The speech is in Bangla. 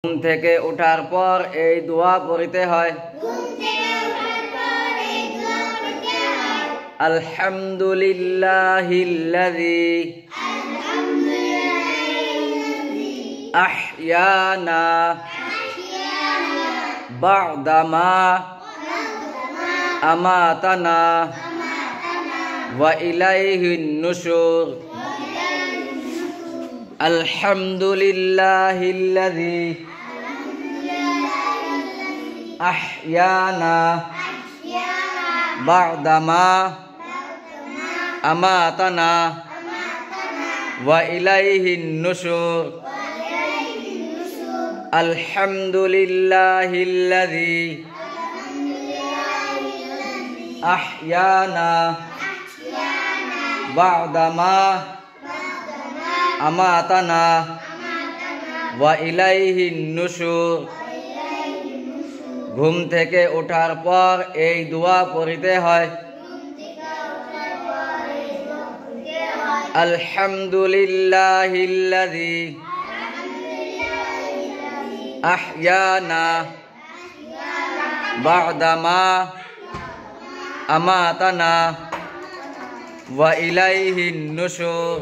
ঘুম থেকে ওঠার পর এই দোয়া পড়তে হয়। আলহামদুলিল্লাহিল্লাযী আহইয়ানা বা'দামা আমাতানা ওয়া ইলাইহিন নুশুর। আলহামদুলিল্লাহিল্লাযী আহইয়ানা বা'দামা আমাতানা ওয়া ইলাইহিন নুশুর। আলহামদুলিল্লাহিল্লাযী আহইয়ানা বা'দামা আমাতানা ওয়া ইলাইহিন নুশুর। ঘুম থেকে ওঠার পর এই দোয়া পড়তে হয়। আলহামদুলিল্লাহিল্লাযী আহইয়ানা বা'দামা আমাতানা ওয়া ইলাইহিন নুশুর।